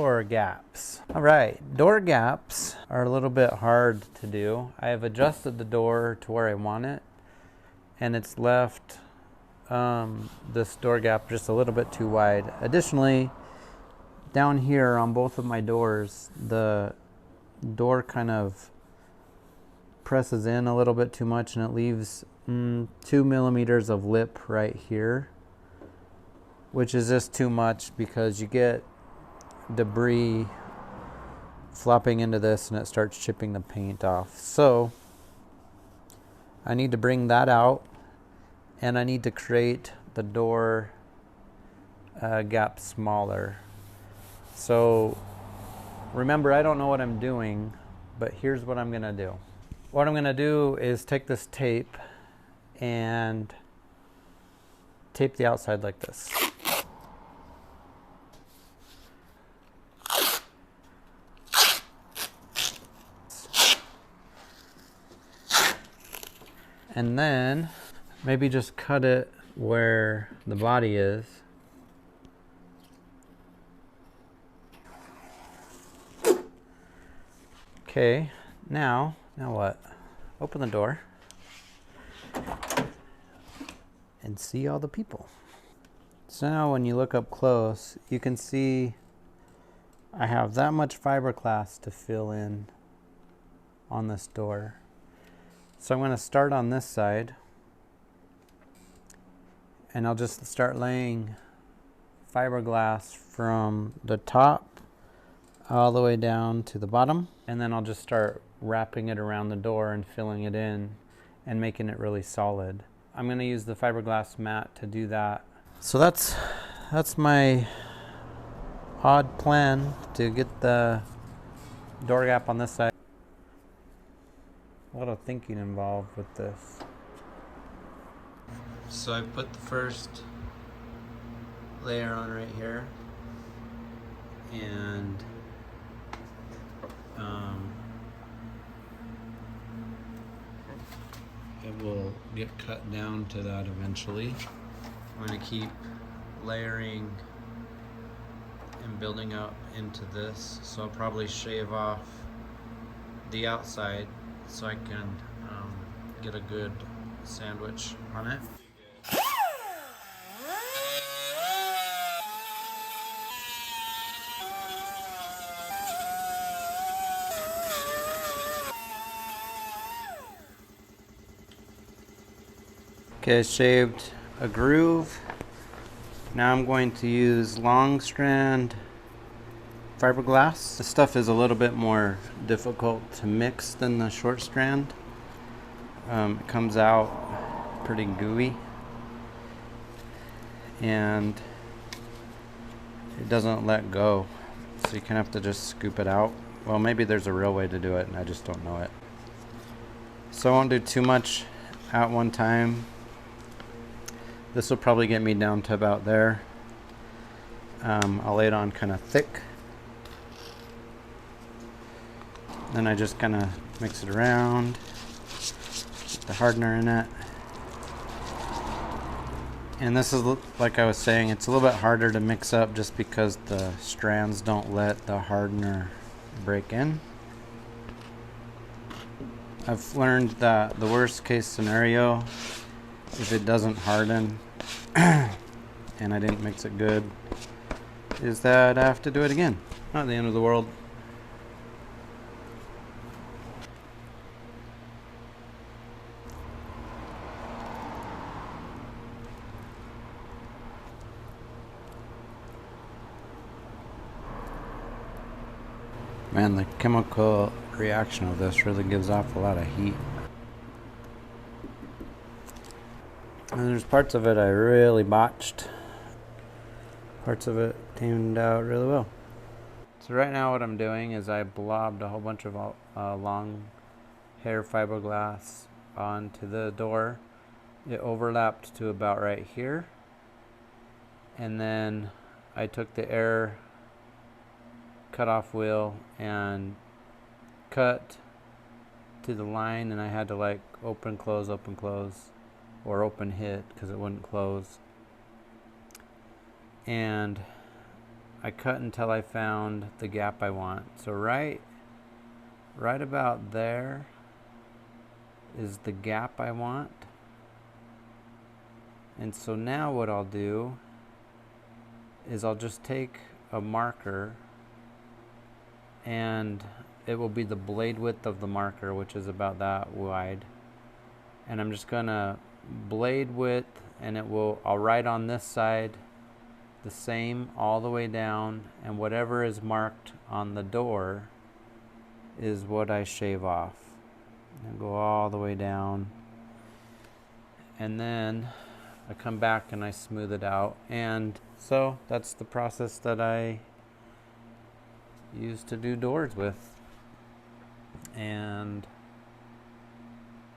door gaps. All right, door gaps are a little bit hard to do. I have adjusted the door to where I want it, and it's left this door gap just a little bit too wide. Additionally, down here on both of my doors, the door kind of presses in a little bit too much, and it leaves 2 millimeters of lip right here, which is just too much because you get debris flopping into this and it starts chipping the paint off. So I need to bring that out, and I need to create the door gap smaller. So remember, I don't know what I'm doing, but here's what I'm gonna do. What I'm gonna do is take this tape and tape the outside like this. And then maybe just cut it where the body is. Okay, now what? Open the door and see all the people. So now when you look up close, you can see I have that much fiberglass to fill in on this door. So I'm going to start on this side, and I'll just start laying fiberglass from the top all the way down to the bottom, and then I'll just start wrapping it around the door and filling it in and making it really solid. I'm going to use the fiberglass mat to do that. So that's my odd plan to get the door gap on this side. A lot of thinking involved with this. So I put the first layer on right here, and it will get cut down to that eventually. I'm going to keep layering and building up into this, so I'll probably shave off the outside so I can get a good sandwich on it. Okay, I shaved a groove. Now I'm going to use long strand fiberglass. This stuff is a little bit more difficult to mix than the short strand. It comes out pretty gooey, and it doesn't let go, so you kind of have to just scoop it out. Well, maybe there's a real way to do it and I just don't know it. So I won't do too much at one time. This will probably get me down to about there. I'll lay it on kind of thick. Then I just kind of mix it around, get the hardener in it. And this is, like I was saying, it's a little bit harder to mix up just because the strands don't let the hardener break in. I've learned that the worst case scenario, if it doesn't harden and I didn't mix it good, is that I have to do it again. Not the end of the world. Man, the chemical reaction of this really gives off a lot of heat. And there's parts of it I really botched. Parts of it turned out really well. So right now what I'm doing is I blobbed a whole bunch of long hair fiberglass onto the door. It overlapped to about right here. And then I took the air cutoff wheel and cut to the line, and I had to like open close, or open hit because it wouldn't close. And I cut until I found the gap I want. So right about there is the gap I want. And so now what I'll do is I'll just take a marker, and it will be the blade width of the marker, which is about that wide. And I'm just gonna blade width, and I'll write on this side the same all the way down, and whatever is marked on the door is what I shave off. And go all the way down. And then I come back and I smooth it out. And so that's the process that I use to do doors with. And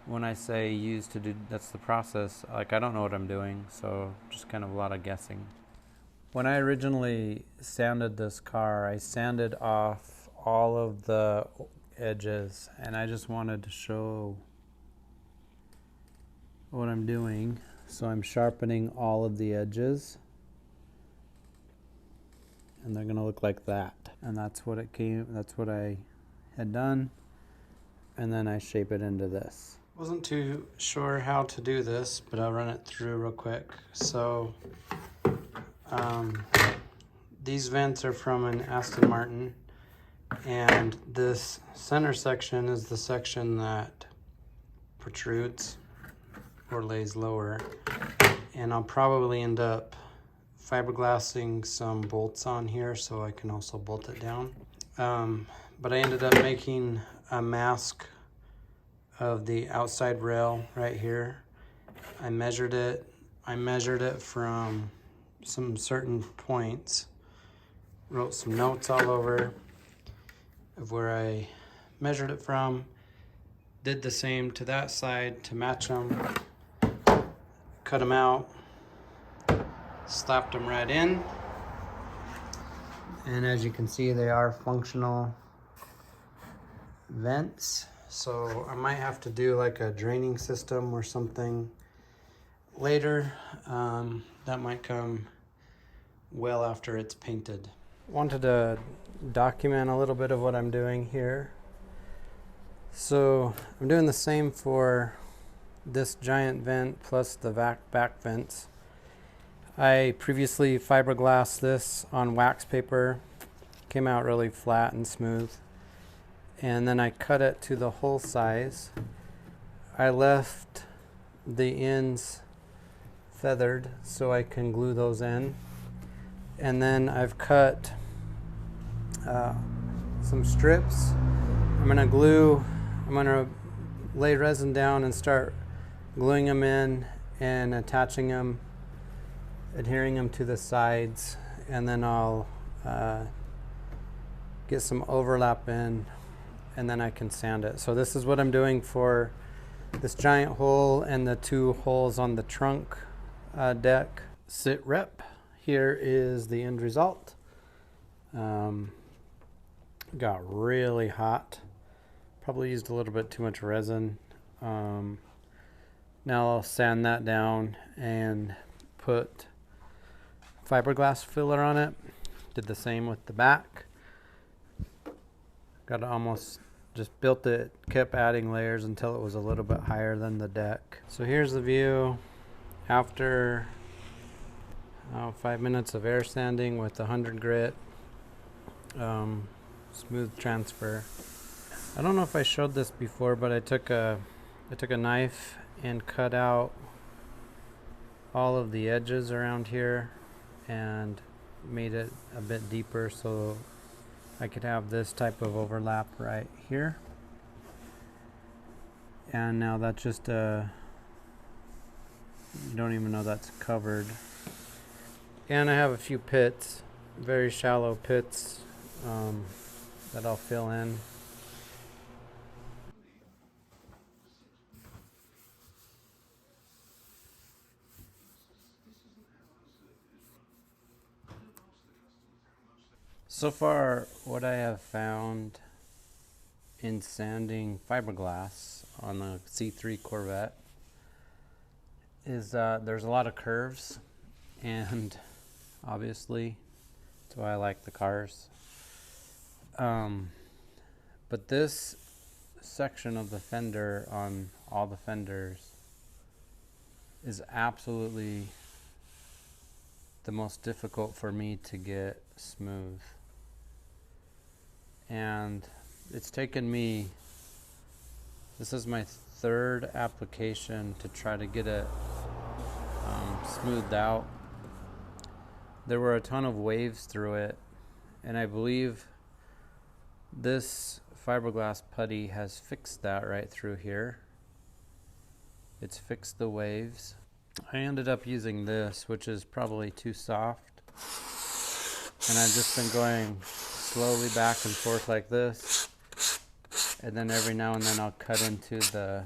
when I say use to do, that's the process. Like, I don't know what I'm doing, so just kind of a lot of guessing. When I originally sanded this car, I sanded off all of the edges, and I just wanted to show what I'm doing. So I'm sharpening all of the edges, and they're gonna look like that. And that's what I had done. And then I shape it into this. Wasn't too sure how to do this, but I'll run it through real quick. So these vents are from an Aston Martin, and this center section is the section that protrudes or lays lower. And I'll probably end up fiberglassing some bolts on here so I can also bolt it down. But I ended up making a mask of the outside rail right here. I measured it from some certain points, wrote some notes all over of where I measured it from, did the same to that side to match them, cut them out, slapped them right in, and as you can see, they are functional vents. So I might have to do like a draining system or something later. That might come well after it's painted. Wanted to document a little bit of what I'm doing here. So I'm doing the same for this giant vent plus the back vents. I previously fiberglassed this on wax paper. Came out really flat and smooth. And then I cut it to the hole size. I left the ends feathered so I can glue those in. And then I've cut some strips. I'm gonna lay resin down and start gluing them in and attaching them, adhering them to the sides, and then I'll get some overlap in, and then I can sand it. So this is what I'm doing for this giant hole and the two holes on the trunk deck. Sit rep. Here is the end result. Got really hot. Probably used a little bit too much resin. Now I'll sand that down and put fiberglass filler on it. Did the same with the back. Got almost just built it, kept adding layers until it was a little bit higher than the deck. So here's the view after 5 minutes of air sanding with 100 grit. Smooth transfer. I don't know if I showed this before, but I took a knife and cut out all of the edges around here and made it a bit deeper so I could have this type of overlap right here. And now that's just you don't even know that's covered. And I have a few pits, very shallow pits that I'll fill in. So far, what I have found in sanding fiberglass on the C3 Corvette is there's a lot of curves, and obviously That's why I like the cars. But this section of the fender on all the fenders is absolutely the most difficult for me to get smooth. And it's taken me, this is my third application to try to get it smoothed out. There were a ton of waves through it, and I believe this fiberglass putty has fixed that right through here. It's fixed the waves. I ended up using this, which is probably too soft, and I've just been going slowly back and forth like this, and then every now and then I'll cut into the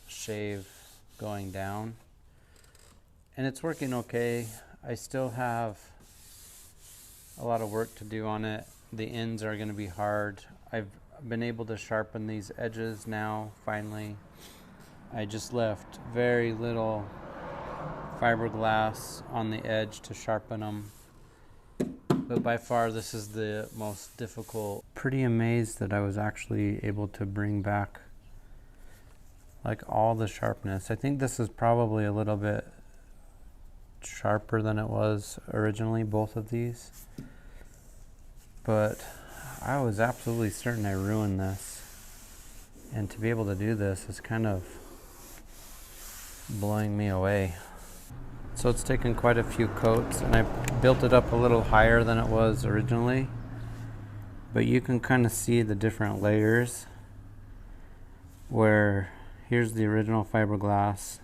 shave going down, and it's working okay. I still have a lot of work to do on it. The ends are going to be hard. I've been able to sharpen these edges now, finally. I just left very little fiberglass on the edge to sharpen them. But by far, this is the most difficult. Pretty amazed that I was actually able to bring back like all the sharpness. I think this is probably a little bit sharper than it was originally, both of these. But I was absolutely certain I ruined this. And to be able to do this is kind of blowing me away. So it's taken quite a few coats, and I built it up a little higher than it was originally. But you can kind of see the different layers, where here's the original fiberglass,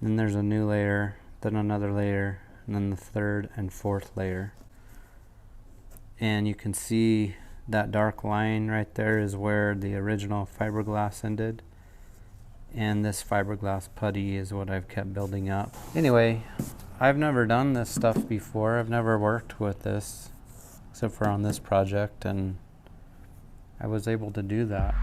then there's a new layer, then another layer, and then the third and fourth layer. And you can see that dark line right there is where the original fiberglass ended. And this fiberglass putty is what I've kept building up. Anyway, I've never done this stuff before. I've never worked with this, except for on this project, and I was able to do that.